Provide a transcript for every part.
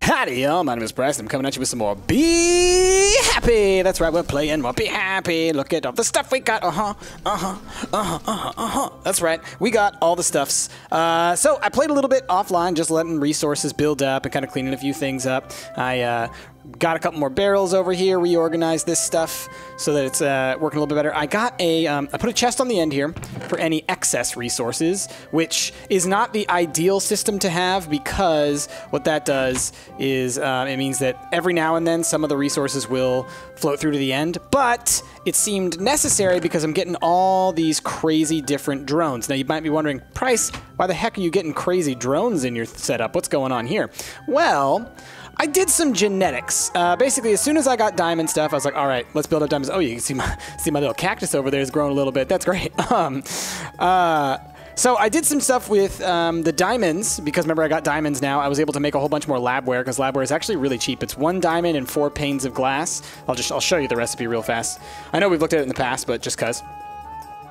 Howdy, y'all. My name is Bryce, and I'm coming at you with some more Be Happy. That's right, we're playing more Be Happy. Look at all the stuff we got. That's right, we got all the stuffs. So I played a little bit offline, just letting resources build up and kind of cleaning a few things up. I got a couple more barrels over here, reorganized this stuff so that it's working a little bit better. I got a, I put a chest on the end here for any excess resources, which is not the ideal system to have because what that does is it means that every now and then some of the resources will float through to the end, but it seemed necessary because I'm getting all these crazy different drones. Now you might be wondering, Price, why the heck are you getting crazy drones in your setup? What's going on here? Well, I did some genetics. Basically, as soon as I got diamond stuff, I was like, all right, let's build up diamonds. Oh, you can see my little cactus over there is growing a little bit. That's great. So I did some stuff with the diamonds, because remember I got diamonds now. I was able to make a whole bunch more labware, because labware is actually really cheap. It's 1 diamond and 4 panes of glass. I'll show you the recipe real fast. I know we've looked at it in the past, but just because.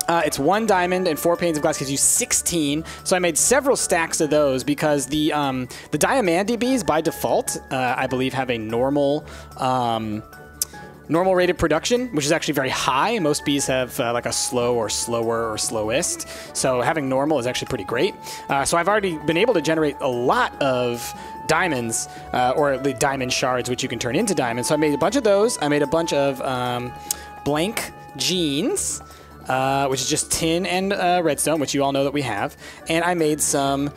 It's 1 diamond and 4 panes of glass gives you 16. So I made several stacks of those because the diamandi bees by default, I believe, have a normal rated production, which is actually very high. Most bees have like a slow or slower or slowest. So having normal is actually pretty great. So I've already been able to generate a lot of diamonds, or the diamond shards, which you can turn into diamonds. So I made a bunch of those. I made a bunch of blank jeans, which is just tin and redstone, which you all know that we have. And I made some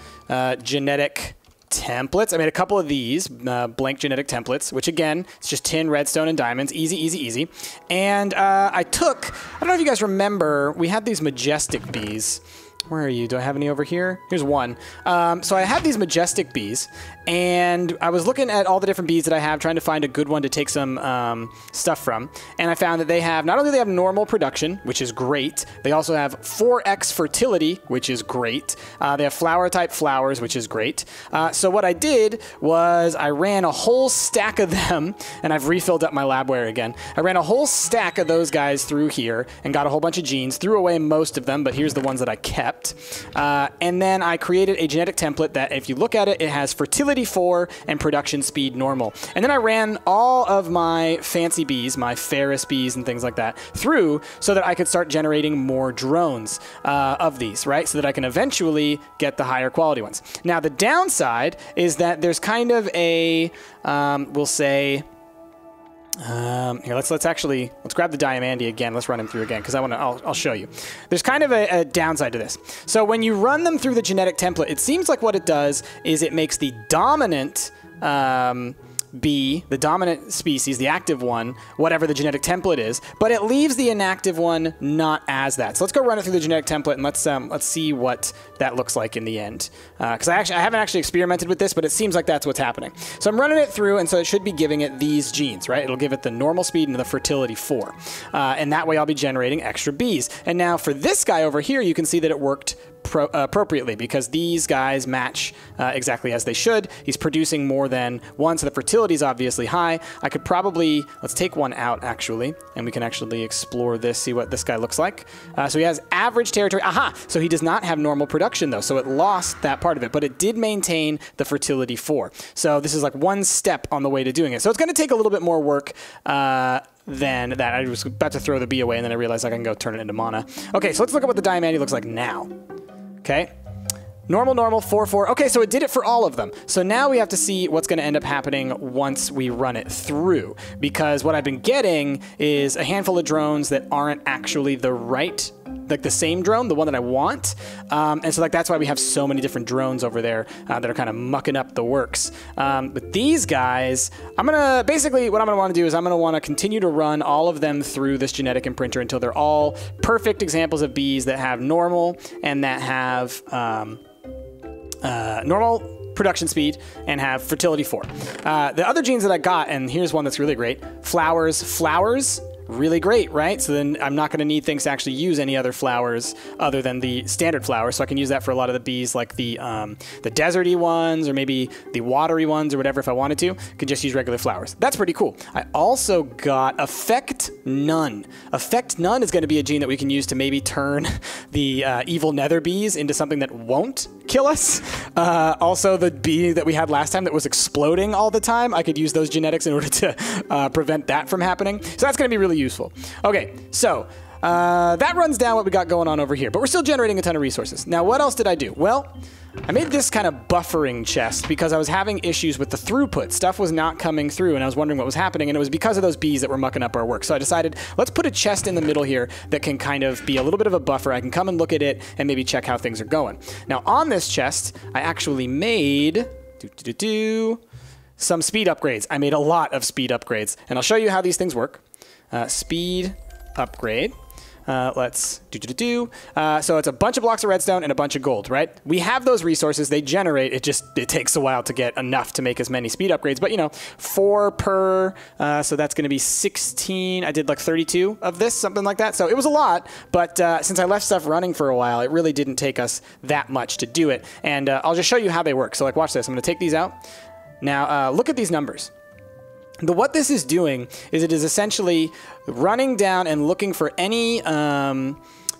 genetic templates. I made a couple of these blank genetic templates, which again, it's just tin, redstone, and diamonds. Easy, easy, easy. And I don't know if you guys remember, we had these majestic bees. Where are you? Do I have any over here? Here's one. So I have these majestic bees, and I was looking at all the different bees that I have, trying to find a good one to take some stuff from. And I found that they have, not only do they have normal production, which is great, they also have 4x fertility, which is great. They have flower-type flowers, which is great. So what I did was I ran a whole stack of them, and I've refilled up my labware again. I ran a whole stack of those guys through here and got a whole bunch of genes, threw away most of them, but here's the ones that I kept. And then I created a genetic template that, if you look at it, it has fertility 4 and production speed normal. And then I ran all of my fancy bees, my Ferris bees and things like that, through so that I could start generating more drones of these, right? So that I can eventually get the higher quality ones. Now, the downside is that there's kind of a, we'll say, here, let's grab the diamandi again. Let's run him through again, because I'll show you. There's kind of a downside to this. So when you run them through the genetic template, it seems like what it does is it makes the dominant bee, the dominant species, the active one, whatever the genetic template is, but it leaves the inactive one not as that. So let's go run it through the genetic template, and let's see what that looks like in the end. Because I haven't actually experimented with this, but it seems like that's what's happening. So I'm running it through, and so it should be giving it these genes, right? It'll give it the normal speed and the fertility 4. And that way I'll be generating extra bees. And now for this guy over here, you can see that it worked appropriately, because these guys match exactly as they should. He's producing more than 1, so the fertility is obviously high. I could probably, let's take one out actually, and we can actually explore this, see what this guy looks like. So he has average territory. Aha! So he does not have normal production though, so it lost that part of it, but it did maintain the fertility 4. So this is like one step on the way to doing it. So it's going to take a little bit more work than that. I was about to throw the bee away, and then I realized I can go turn it into mana. Okay, so let's look at what the diamandi looks like now. Okay, normal, 4, 4. Okay, so it did it for all of them. So now we have to see what's going to end up happening once we run it through, because what I've been getting is a handful of drones that aren't actually the right, like the same drone, the one that I want. And so like that's why we have so many different drones over there that are kind of mucking up the works. But these guys, basically what I'm gonna want to do is I'm gonna want to continue to run all of them through this genetic imprinter until they're all perfect examples of bees that have normal and that have normal production speed and have fertility 4. The other genes that I got, and here's one that's really great, flowers, really great, right? So then I'm not going to need things to actually use any other flowers other than the standard flowers. So I can use that for a lot of the bees, like the deserty ones, or maybe the watery ones, or whatever. If I wanted to, could just use regular flowers. That's pretty cool. I also got Affect None. Affect None is going to be a gene that we can use to maybe turn the evil nether bees into something that won't kill us. Also, the bee that we had last time that was exploding all the time, I could use those genetics in order to prevent that from happening. So that's going to be really useful. Okay, so that runs down what we got going on over here, but we're still generating a ton of resources. Now, what else did I do? Well, I made this kind of buffering chest because I was having issues with the throughput. Stuff was not coming through, and I was wondering what was happening, and it was because of those bees that were mucking up our work. So I decided, let's put a chest in the middle here that can kind of be a little bit of a buffer. I can come and look at it and maybe check how things are going. Now, on this chest, I actually made some speed upgrades. I made a lot of speed upgrades, and I'll show you how these things work. Speed upgrade. Let's so it's a bunch of blocks of redstone and a bunch of gold, right? We have those resources. They generate. It takes a while to get enough to make as many speed upgrades. But, you know, 4 per. So that's going to be 16. I did like 32 of this, something like that. So it was a lot. But since I left stuff running for a while, it really didn't take us that much to do it. And I'll just show you how they work. So, like, watch this. I'm going to take these out. Now, look at these numbers. What this is doing is it is essentially running down and looking for any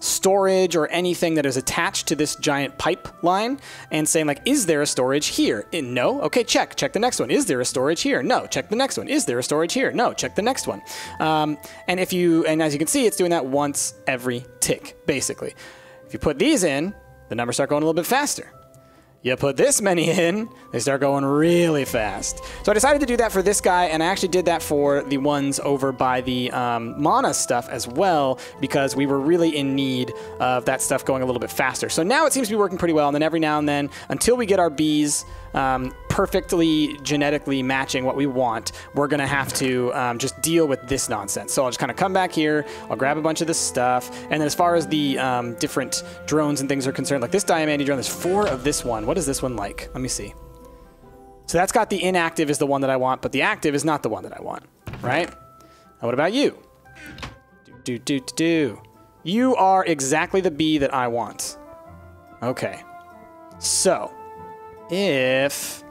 storage or anything that is attached to this giant pipeline and saying, like, is there a storage here? No? Okay, check. Check the next one. Is there a storage here? No. Check the next one. Is there a storage here? No. Check the next one. And as you can see, it's doing that once every tick, basically. If you put these in, the numbers start going a little bit faster. You put this many in, they start going really fast. So I decided to do that for this guy, and I actually did that for the ones over by the mana stuff as well, because we were really in need of that stuff going a little bit faster. So now it seems to be working pretty well, and then every now and then, until we get our bees perfectly genetically matching what we want, we're going to have to just deal with this nonsense. So I'll just kind of come back here, I'll grab a bunch of this stuff, and then as far as the different drones and things are concerned, like this Diamante drone, there's 4 of this one. What is this one like? Let me see. So that's got the inactive is the one that I want, but the active is not the one that I want, right? Now what about you? You are exactly the bee that I want. Okay. So, if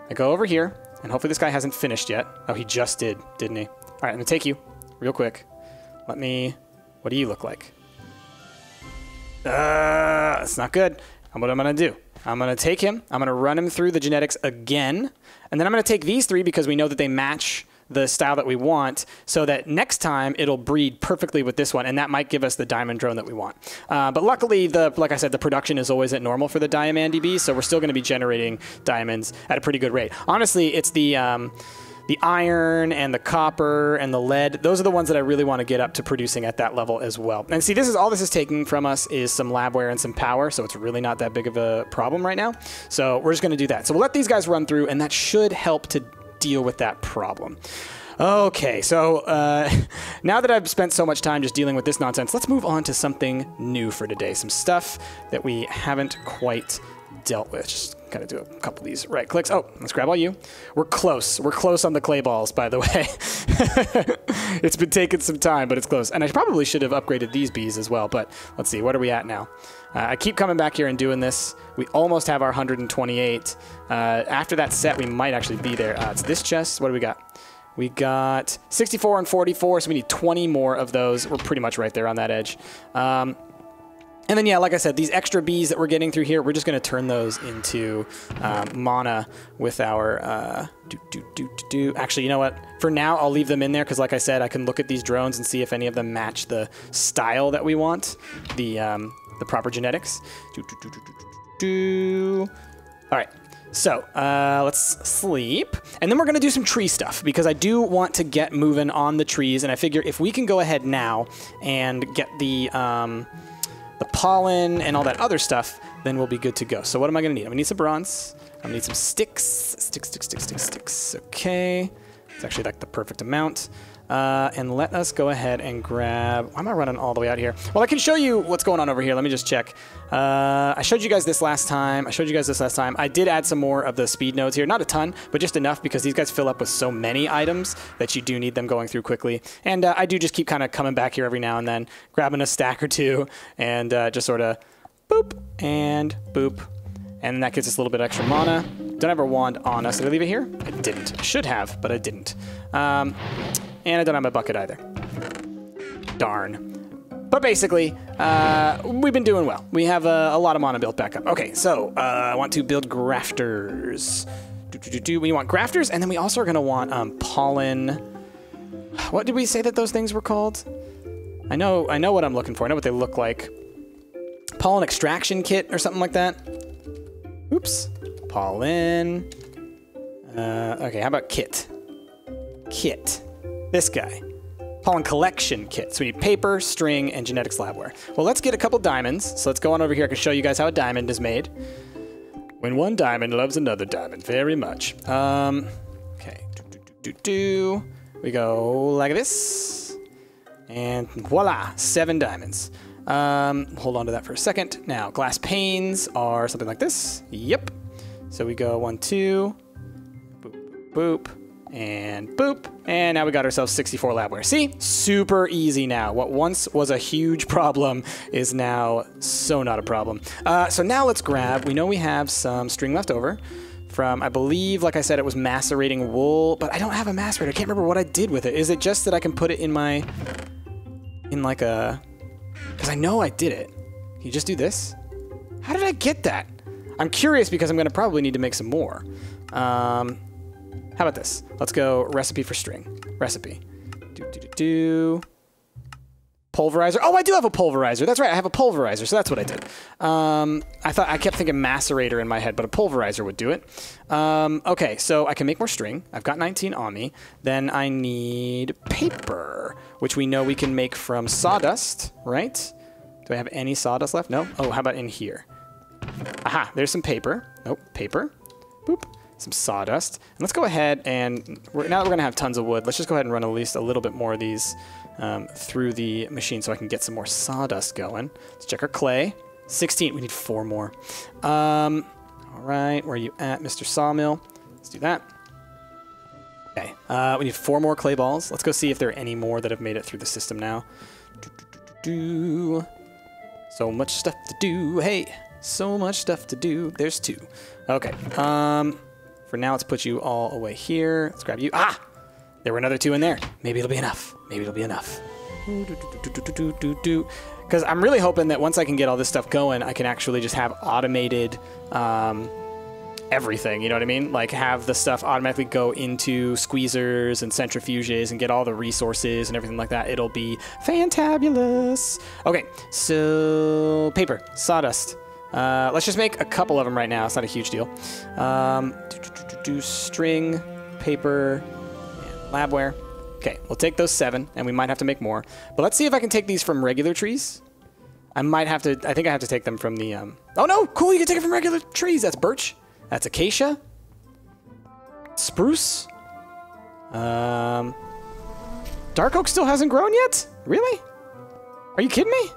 I go over here, and hopefully this guy hasn't finished yet. Oh, he just did, didn't he? All right, I'm gonna take you real quick. What do you look like? That's not good. What I'm gonna do, I'm gonna take him, I'm gonna run him through the genetics again, and then I'm gonna take these 3 because we know that they match the style that we want, so that next time it'll breed perfectly with this one, and that might give us the diamond drone that we want. But luckily, like I said, the production is always at normal for the Diamante bees, so we're still going to be generating diamonds at a pretty good rate. Honestly, it's the iron and the copper and the lead. Those are the ones that I really want to get up to producing at that level as well. And see, all this is taking from us is some labware and some power, so it's really not that big of a problem right now. So we're just going to do that. So we'll let these guys run through, and that should help to deal with that problem. Okay, so now that I've spent so much time just dealing with this nonsense, let's move on to something new for today. Some stuff that we haven't quite dealt with. Just gotta do a couple of these right clicks. Oh, let's grab all you. We're close. We're close on the clay balls, by the way. It's been taking some time, but it's close. And I probably should have upgraded these bees as well, but let's see. What are we at now? I keep coming back here and doing this. We almost have our 128. After that set, we might actually be there. It's this chest. What do we got? We got 64 and 44, so we need 20 more of those. We're pretty much right there on that edge. And then, yeah, like I said, these extra bees that we're getting through here, we're just going to turn those into mana with our... Actually, you know what? For now, I'll leave them in there because, like I said, I can look at these drones and see if any of them match the style that we want, the proper genetics. All right. So, let's sleep. And then we're going to do some tree stuff because I do want to get moving on the trees. And I figure if we can go ahead now and get the pollen and all that other stuff, then we'll be good to go. So what am I going to need? I'm going to need some bronze. I'm going to need some sticks. Sticks. Okay. It's actually like the perfect amount. And let us go ahead and grab... Why am I running all the way out here? Well, I can show you what's going on over here. Let me just check. I showed you guys this last time. I did add some more of the speed nodes here. Not a ton, but just enough because these guys fill up with so many items that you do need them going through quickly. And I do just keep kind of coming back here every now and then, grabbing a stack or two, and just sort of boop and boop. And that gives us a little bit extra mana. Don't have our wand on us. Did I leave it here? I didn't. I should have, but I didn't. And I don't have my bucket either. Darn. But basically, we've been doing well. We have a lot of mana built back up. Okay, so I want to build grafters. We want grafters, and then we also are going to want pollen. What did we say that those things were called? I know what I'm looking for. I know what they look like. Pollen extraction kit or something like that. Oops. Pollen. Okay, how about kit? Kit. This guy. Pollen collection kit. So we need paper, string, and genetics labware. Well, let's get a couple diamonds. So let's go on over here. I can show you guys how a diamond is made. When one diamond loves another diamond very much. Okay. We go like this. And voila, 7 diamonds. Hold on to that for a second. Now, glass panes are something like this. Yep. So we go 1, 2, boop, boop, and boop. And now we got ourselves 64 labware. See? Super easy now. What once was a huge problem is now so not a problem. So now let's grab, we know we have some string left over from, I believe, like I said, it was macerating wool, but I don't have a macerator. I can't remember what I did with it. Is it just that I can put it in my, like a, because I know I did it. Can you just do this? How did I get that? I'm curious because I'm going to probably need to make some more. How about this? Let's go recipe for string. Recipe. Pulverizer. Oh, I do have a pulverizer. That's right. I have a pulverizer. So that's what I did. I kept thinking macerator in my head, but a pulverizer would do it. Okay, so I can make more string. I've got 19 on me. Then I need paper, which we know we can make from sawdust, right? Do I have any sawdust left? No? Oh, how about in here? Aha, there's some paper. Nope, paper. Boop. Some sawdust. And let's go ahead and, now that we're going to have tons of wood, let's just go ahead and run at least a little bit more of these through the machine so I can get some more sawdust going. Let's check our clay. 16. We need 4 more. All right, where are you at, Mr. Sawmill? Let's do that. Okay, we need 4 more clay balls. Let's go see if there are any more that have made it through the system now. So much stuff to do. Hey, so much stuff to do. There's 2. Okay. For now, let's put you all away here. Let's grab you. Ah! There were another 2 in there. Maybe it'll be enough. Maybe it'll be enough. Because I'm really hoping that once I can get all this stuff going, I can actually just have automated everything. You know what I mean? Like have the stuff automatically go into squeezers and centrifuges and get all the resources and everything like that. It'll be fantabulous. Okay, so paper, sawdust. Let's just make a couple of them right now. It's not a huge deal. String, paper, and labware. Okay, we'll take those 7, and we might have to make more. But let's see if I can take these from regular trees. I might have to, I think I have to take them from the, oh no, cool, you can take it from regular trees. That's birch. That's acacia. Spruce. Dark oak still hasn't grown yet? Really? Are you kidding me?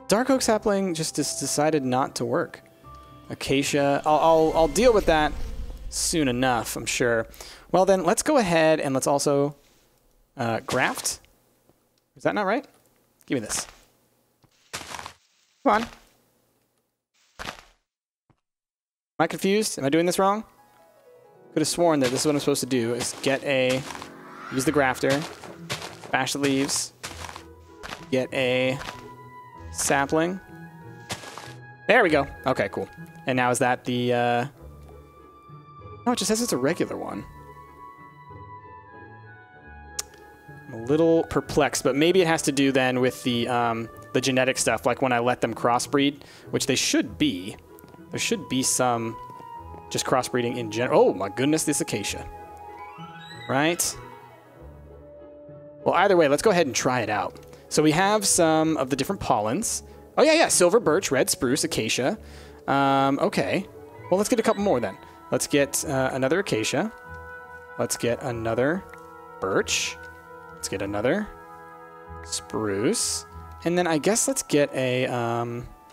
Dark oak sapling just decided not to work. Acacia. I'll deal with that soon enough, I'm sure. Well then, let's go ahead and let's also graft. Is that not right? Give me this. Come on. Am I confused? Am I doing this wrong? Could have sworn that this is what I'm supposed to do, is use the grafter, bash the leaves, get a sapling. There we go. Okay, cool. And now is that the, no, it just says it's a regular one. I'm a little perplexed, but maybe it has to do then with the genetic stuff, like when I let them crossbreed, which they should be. There should be some just crossbreeding in general. Oh my goodness, this acacia. Right? Well, either way, let's go ahead and try it out. So we have some of the different pollens. Oh yeah, silver birch, red spruce, acacia. Okay. Well, let's get a couple more then. Let's get another acacia. Let's get another birch. Let's get another spruce. And then I guess let's get a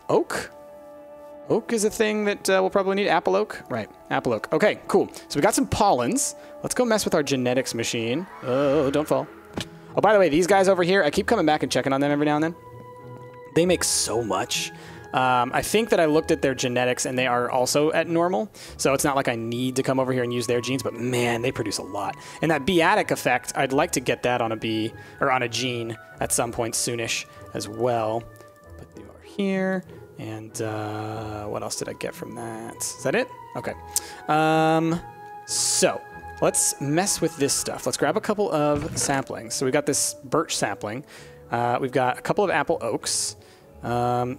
oak. Oak is a thing that we'll probably need. Apple oak? Right, apple oak. Okay, cool. So we got some pollens. Let's go mess with our genetics machine. Oh, don't fall. Oh, by the way, these guys over here, I keep coming back and checking on them every now and then. They make so much. I think that I looked at their genetics and they are also at normal. So it's not like I need to come over here and use their genes, but man, they produce a lot. And that beatic effect, I'd like to get that on a bee or on a gene at some point soonish as well. Put them over here. And what else did I get from that? Is that it? Okay. So let's mess with this stuff. Let's grab a couple of saplings. So we've got this birch sapling. We've got a couple of apple oaks.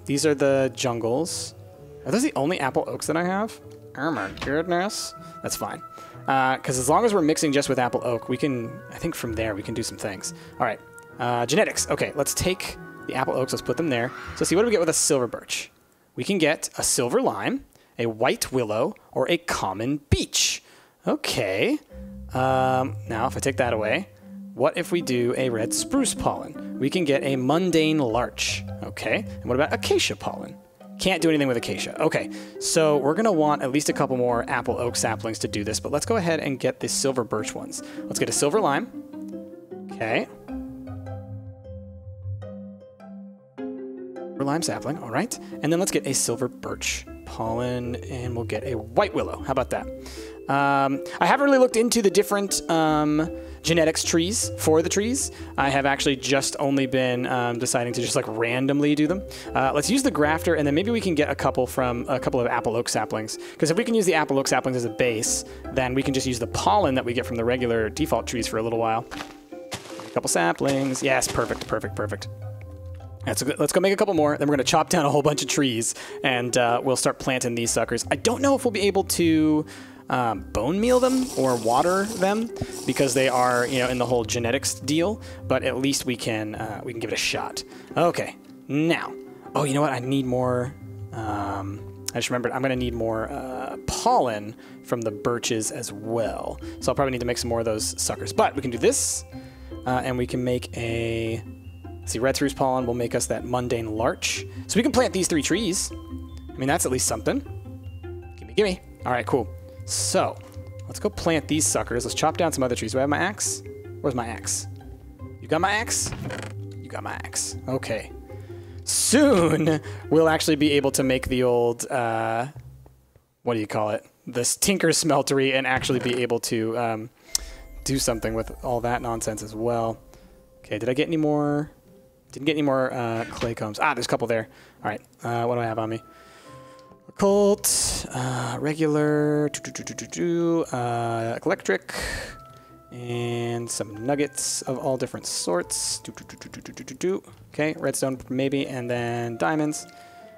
These are the jungles. Are those the only apple oaks that I have? Oh my goodness. That's fine. Because as long as we're mixing just with apple oak, we can, I think from there we can do some things. All right. Genetics. Okay, let's take the apple oaks. Let's put them there. So see, what do we get with a silver birch? We can get a silver lime, a white willow, or a common beech. Okay. Now, if I take that away, what if we do a red spruce pollen? We can get a mundane larch. Okay. And what about acacia pollen? Can't do anything with acacia. Okay. So we're going to want at least a couple more apple oak saplings to do this, but let's go ahead and get the silver birch ones. Let's get a silver lime. Okay. Lime sapling, all right. And then let's get a silver birch pollen, and we'll get a white willow. How about that? I haven't really looked into the different genetics trees for the trees. I have actually just only been deciding to just like randomly do them. Let's use the grafter, and then maybe we can get a couple from a couple of apple oak saplings. Because if we can use the apple oak saplings as a base, then we can just use the pollen that we get from the regular default trees for a little while. A couple saplings. Yes, perfect, perfect, perfect. Let's go make a couple more. Then we're going to chop down a whole bunch of trees, and we'll start planting these suckers. I don't know if we'll be able to bone meal them or water them because they are, you know, in the whole genetics deal. But at least we can give it a shot. Okay, now, oh, you know what? I need more. I just remembered I'm going to need more pollen from the birches as well. So I'll probably need to make some more of those suckers. But we can do this, and we can make a. See, red spruce pollen will make us that mundane larch. So we can plant these 3 trees. I mean, that's at least something. Gimme, gimme. All right, cool. So let's go plant these suckers. Let's chop down some other trees. Do I have my axe? Where's my axe? You got my axe? You got my axe. Okay. Soon, we'll actually be able to make the old, what do you call it? This tinker smeltery and actually be able to do something with all that nonsense as well. Okay, did I get any more? Didn't get any more clay combs. Ah, there's a couple there. All right, what do I have on me? Occult, regular, electric, and some nuggets of all different sorts. Okay, redstone maybe, and then diamonds.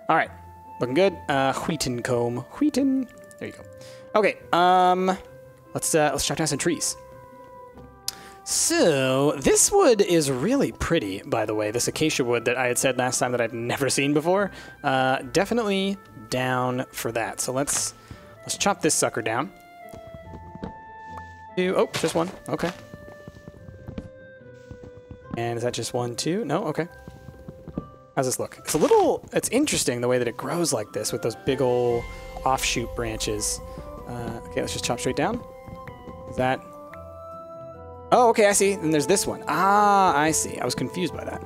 All right, looking good. Wheaten comb, wheaten. There you go. Okay, let's chop down some trees. So, this wood is really pretty, by the way. This acacia wood that I had said last time that I've never seen before. Definitely down for that. So let's chop this sucker down. Oh, just one. Okay. And is that just 1, 2? No? Okay. How's this look? It's interesting the way that it grows like this with those big ol' offshoot branches. Okay, let's just chop straight down. Is that... Oh, okay, I see. Then there's this one. Ah, I see. I was confused by that.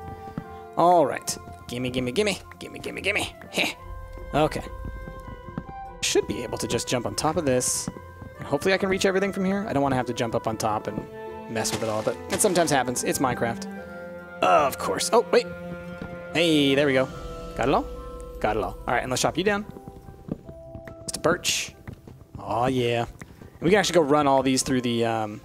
All right. Gimme, gimme, gimme. Gimme, gimme, gimme. Heh. Okay. Should be able to just jump on top of this. And hopefully I can reach everything from here. I don't want to have to jump up on top and mess with it all, but it sometimes happens. It's Minecraft. Of course. Oh, wait. Hey, there we go. Got it all? Got it all. All right, and let's chop you down. Just a birch. Oh, yeah. And we can actually go run all these through the...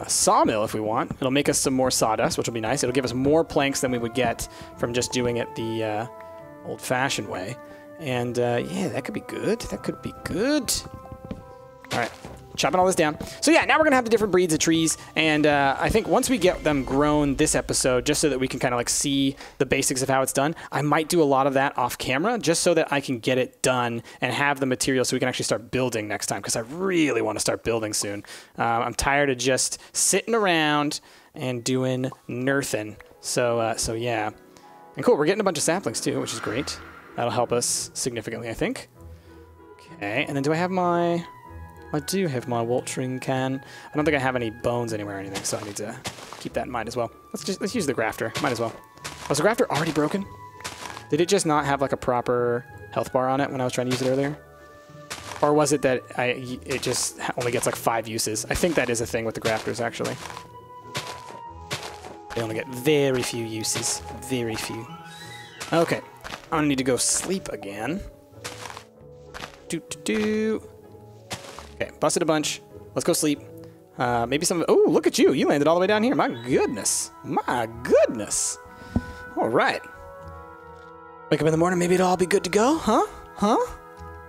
sawmill if we want. It'll make us some more sawdust, which will be nice. It'll give us more planks than we would get from just doing it the old-fashioned way. And yeah, that could be good. That could be good. All right, chopping all this down. So yeah, now we're gonna have the different breeds of trees, and I think once we get them grown this episode, just so that we can kind of like see the basics of how it's done, I might do a lot of that off camera, just so that I can get it done and have the material so we can actually start building next time, because I really want to start building soon. I'm tired of just sitting around and doing nothing. So yeah. And cool, we're getting a bunch of saplings too, which is great. That'll help us significantly, I think. Okay, and then do I have my... I do have my watering can. I don't think I have any bones anywhere or anything, so I need to keep that in mind as well. Let's use the grafter. Might as well. Was the grafter already broken? Did it just not have like a proper health bar on it when I was trying to use it earlier? Or was it that it just only gets like 5 uses? I think that is a thing with the grafters, actually. They only get very few uses. Very few. Okay. I'm gonna need to go sleep again. Okay, busted a bunch. Let's go sleep. Maybe some... Oh, look at you. You landed all the way down here. My goodness. My goodness. All right. Wake up in the morning, maybe it'll all be good to go, huh? Huh?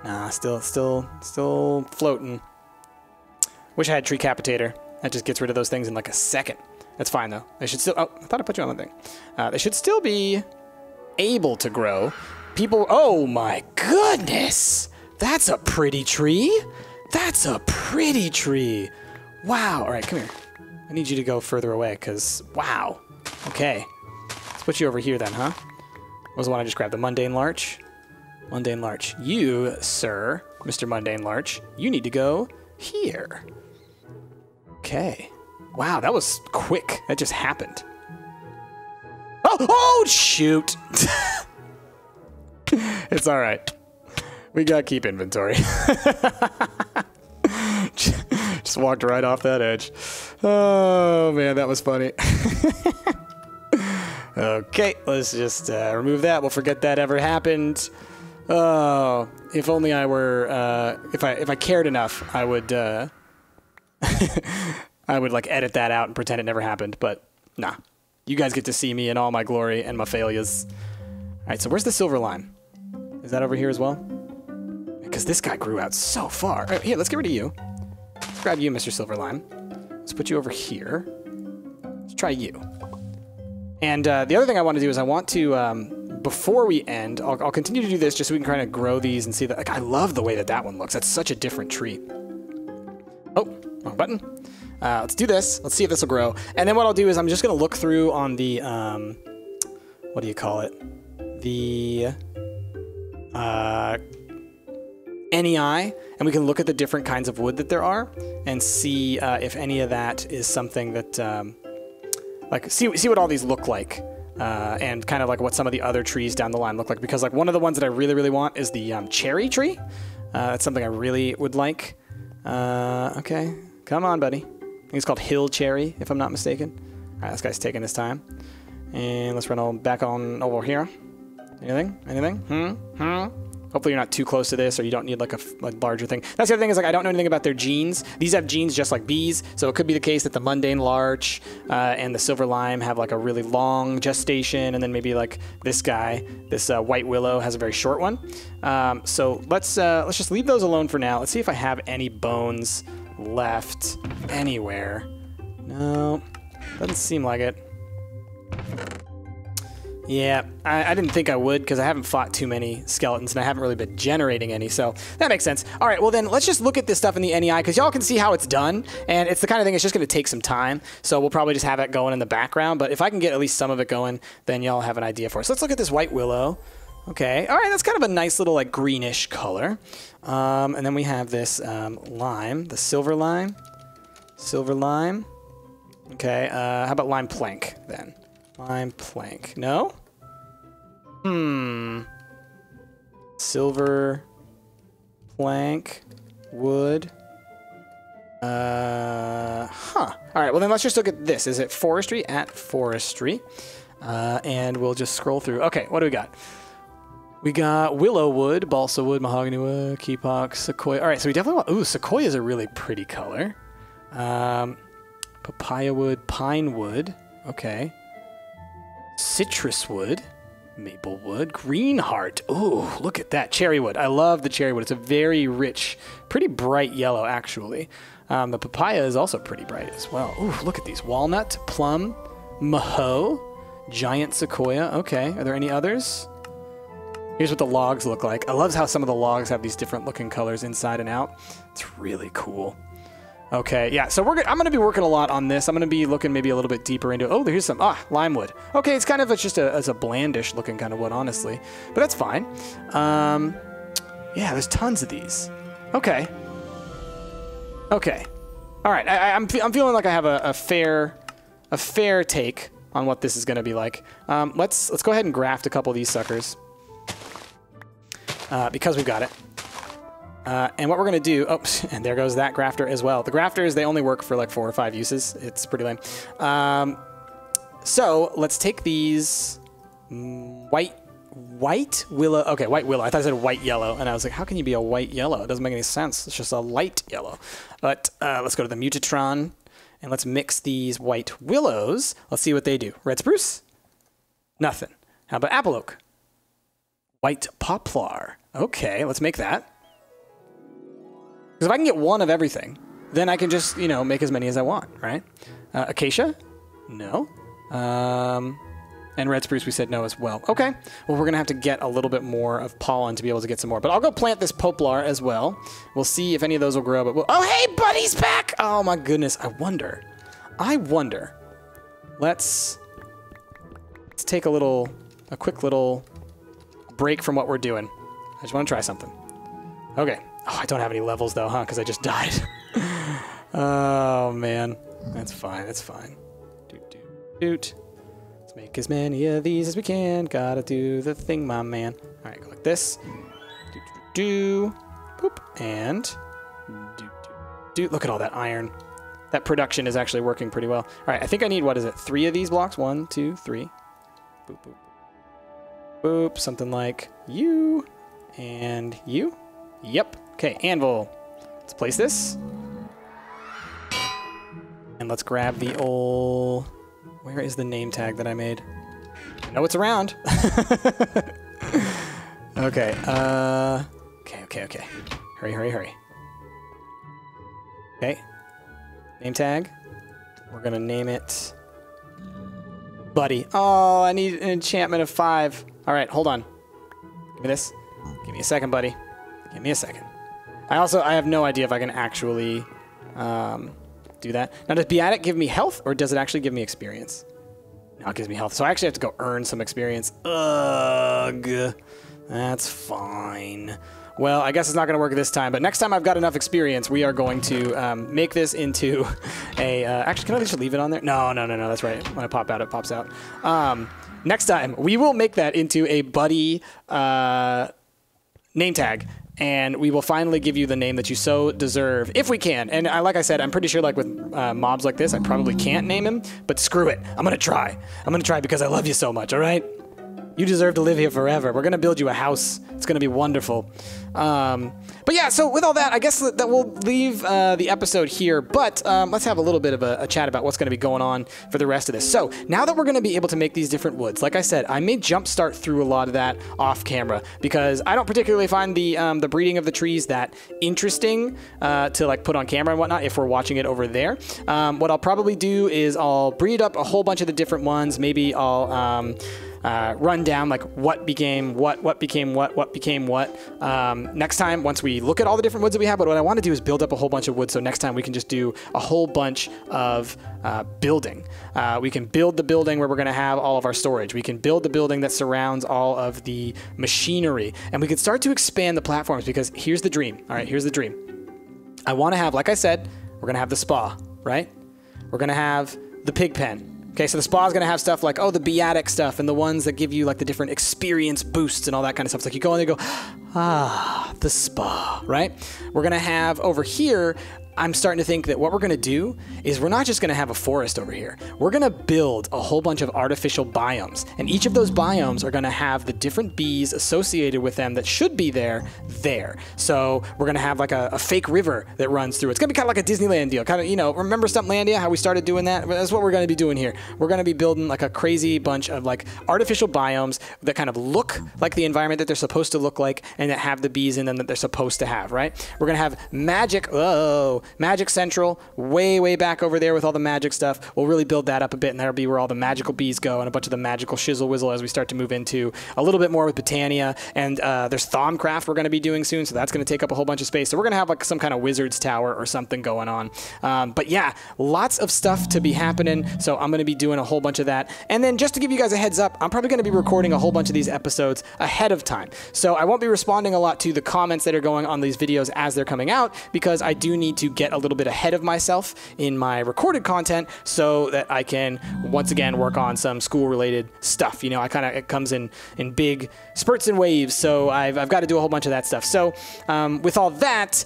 Nah, still floating. Wish I had Tree Capitator. That just gets rid of those things in like a second. That's fine, though. They should still... Oh, I thought I put you on the thing. They should still be able to grow. People... Oh, my goodness! That's a pretty tree! That's a pretty tree! Wow. All right, come here. I need you to go further away, because... Wow. Okay. Let's put you over here, then, huh? What was the one I just grabbed? The Mundane Larch? Mundane Larch. You, sir, Mr. Mundane Larch, you need to go here. Okay. Wow, that was quick. That just happened. Oh, shoot! It's all right. We got to keep inventory. Just walked right off that edge. Oh, man, that was funny. Okay, let's just remove that. We'll forget that ever happened. Oh, if only I were, if I cared enough, I would, I would, like, edit that out and pretend it never happened, but nah. You guys get to see me in all my glory and my failures. All right, so where's the silver lime? Is that over here as well? Because this guy grew out so far. Right, here, let's get rid of you. Let's grab you, Mr. Silver Lime. Let's put you over here. Let's try you. And the other thing I want to do is I want to, before we end, I'll continue to do this just so we can kind of grow these and see that. Like, I love the way that that one looks. That's such a different tree. Oh, wrong button. Let's do this. Let's see if this will grow. And then what I'll do is I'm just going to look through on the, what do you call it? The NEI, and we can look at the different kinds of wood that there are and see if any of that is something that, like, see what all these look like. And kind of like what some of the other trees down the line look like. Because like one of the ones that I really, really want is the cherry tree. That's something I really would like. Okay, come on, buddy. I think it's called Hill Cherry, if I'm not mistaken. All right, this guy's taking his time. And let's run back on over here. Anything? Anything? Hopefully you're not too close to this, or you don't need like a larger thing. That's the other thing, is like I don't know anything about their genes. These have genes just like bees, so it could be the case that the Mundane Larch and the Silver Lime have like a really long gestation, and then maybe like this guy, this White Willow, has a very short one. So let's just leave those alone for now. Let's see if I have any bones left anywhere. No, doesn't seem like it. Yeah, I didn't think I would because I haven't fought too many skeletons and I haven't really been generating any, so that makes sense. All right, well then let's just look at this stuff in the NEI because y'all can see how it's done, and it's the kind of thing it's just going to take some time, so we'll probably just have it going in the background, but if I can get at least some of it going, then y'all have an idea for it. So let's look at this White Willow. Okay, all right, that's kind of a nice little like greenish color. And then we have this lime, the Silver Lime. Silver Lime. Okay, how about Lime Plank then? Lime Plank. No? Silver Plank. Wood. All right, well then let's just look at this. Is it Forestry? At Forestry. And we'll just scroll through. Okay, what do we got? We got Willow Wood, Balsa Wood, Mahogany Wood, Keepok, Sequoia. All right, so we definitely want... Ooh, Sequoia is a really pretty color. Papaya Wood, Pine Wood. Okay. Citrus Wood, Maple Wood, Green Heart. Ooh, look at that. Cherry Wood. I love the Cherry Wood. It's a very rich, pretty bright yellow, actually. The papaya is also pretty bright as well. Ooh, look at these. Walnut, Plum, Maho, Giant Sequoia. Okay, are there any others? Here's what the logs look like. I love how some of the logs have these different looking colors inside and out. It's really cool. Okay, yeah, so I'm going to be working a lot on this. I'm going to be looking maybe a little bit deeper into... Oh, here's some... lime wood. Okay, it's kind of just a blandish looking kind of wood, honestly. But that's fine. Yeah, there's tons of these. Okay. Okay. All right, I'm feeling like I have a fair take on what this is going to be like. Let's go ahead and graft a couple of these suckers. because we've got it. And what we're going to do... Oh, and there goes that grafter as well. The grafters, they only work for like 4 or 5 uses. It's pretty lame. So let's take these white willow. Okay, white willow. I thought I said white yellow, and I was like, how can you be a white yellow? It doesn't make any sense. It's just a light yellow. But let's go to the Mutatron, and let's mix these white willows. Let's see what they do. Red spruce? Nothing. How about apple oak? White poplar. Okay, let's make that. Because if I can get one of everything, then I can just, you know, make as many as I want, right? Acacia? No. And red spruce we said no as well. Okay, well, we're going to have to get a little bit more of pollen to be able to get some more. But I'll go plant this poplar as well. We'll see if any of those will grow. But we'll... Oh, hey, Buddy's back! Oh, my goodness. I wonder. Let's take a quick little break from what we're doing. I just want to try something. Okay. Oh, I don't have any levels, though, huh? Because I just died. Oh, man. That's fine. That's fine. Doot, doot, doot. Let's make as many of these as we can. Gotta do the thing, my man. All right, go like this. Do, do, do. Boop. And do, do, do. Look at all that iron. That production is actually working pretty well. All right, I think I need, what is it, 3 of these blocks? 1, 2, 3. Boop, boop. Boop. Something like you and you. Yep. Okay, anvil. Let's place this. And let's grab the old... Where is the name tag that I made? I know it's around. Okay, okay. Hurry. Okay. Name tag. We're gonna name it... Buddy. Oh, I need an enchantment of 5. All right, hold on. Give me this. Give me a second, buddy. Give me a second. I have no idea if I can actually do that. Now, does Beatic give me health, or does it actually give me experience? No, it gives me health. So I actually have to go earn some experience. Ugh. That's fine. Well, I guess it's not going to work this time, but next time I've got enough experience, we are going to make this into a... actually, can I just leave it on there? No, that's right. When I pop out, it pops out. Next time, we will make that into a buddy name tag, and we will finally give you the name that you so deserve, if we can. And like I said, I'm pretty sure like with mobs like this, I probably can't name him, but screw it. I'm going to try. I'm going to try because I love you so much, all right? You deserve to live here forever. We're going to build you a house. It's going to be wonderful. But yeah, so with all that, I guess that we'll leave the episode here. But let's have a little bit of a chat about what's going to be going on for the rest of this. So now that we're going to be able to make these different woods, like I said, I may jumpstart through a lot of that off camera because I don't particularly find the breeding of the trees that interesting to like put on camera and whatnot if we're watching it over there. What I'll probably do is I'll breed up a whole bunch of the different ones. Maybe I'll... run down like what became what became what. Next time, once we look at all the different woods that we have, but what I want to do is build up a whole bunch of wood so next time we can just do a whole bunch of building. We can build the building where we're going to have all of our storage. We can build the building that surrounds all of the machinery, and we can start to expand the platforms because here's the dream. All right, here's the dream. I want to have, like I said, we're going to have the spa, right? We're going to have the pig pen. Okay, so the spa is going to have stuff like, oh, the Beatic stuff and the ones that give you like the different experience boosts and all that kind of stuff. It's like you go in there and go, ah, the spa, right? We're going to have over here, I'm starting to think that what we're going to do is we're not just going to have a forest over here. We're going to build a whole bunch of artificial biomes. And each of those biomes are going to have the different bees associated with them that should be there. So we're going to have like a fake river that runs through. It's going to be kind of like a Disneyland deal. Kind of, you know, remember Stumplandia, how we started doing that? That's what we're going to be doing here. We're going to be building like a crazy bunch of like artificial biomes that kind of look like the environment that they're supposed to look like and that have the bees in them that they're supposed to have, right? We're going to have Magic Central, way back over there with all the magic stuff. We'll really build that up a bit, and that'll be where all the magical bees go and a bunch of the magical shizzle whizzle as we start to move into a little bit more with Botania. And there's Thaumcraft we're going to be doing soon, so that's going to take up a whole bunch of space. So we're going to have like some kind of wizard's tower or something going on. But yeah, lots of stuff to be happening, so I'm going to be doing a whole bunch of that. And then just to give you guys a heads up, I'm probably going to be recording a whole bunch of these episodes ahead of time. So I won't be responding a lot to the comments that are going on these videos as they're coming out because I do need to get a little bit ahead of myself in my recorded content so that I can once again work on some school-related stuff. You know, it comes in big spurts and waves, so I've got to do a whole bunch of that stuff. So with all that,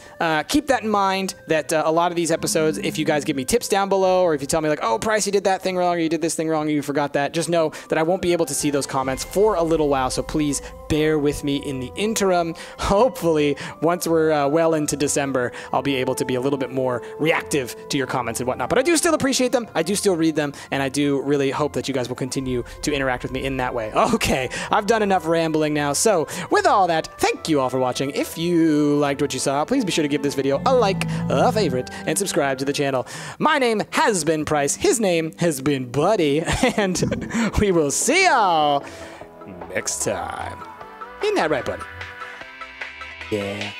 keep that in mind that a lot of these episodes, if you guys give me tips down below, or if you tell me like, oh, Price, you did that thing wrong, or you did this thing wrong, or you forgot that, just know that I won't be able to see those comments for a little while, so please bear with me in the interim. Hopefully, once we're well into December, I'll be able to be a little bit more reactive to your comments and whatnot. But I do still appreciate them, I do still read them, and I do really hope that you guys will continue to interact with me in that way. Okay, I've done enough rambling now, so with all that, thank you all for watching. If you liked what you saw, please be sure to give this video a like, a favorite, and subscribe to the channel. My name has been Price, his name has been Buddy, and we will see y'all next time. Isn't that right, buddy? Yeah.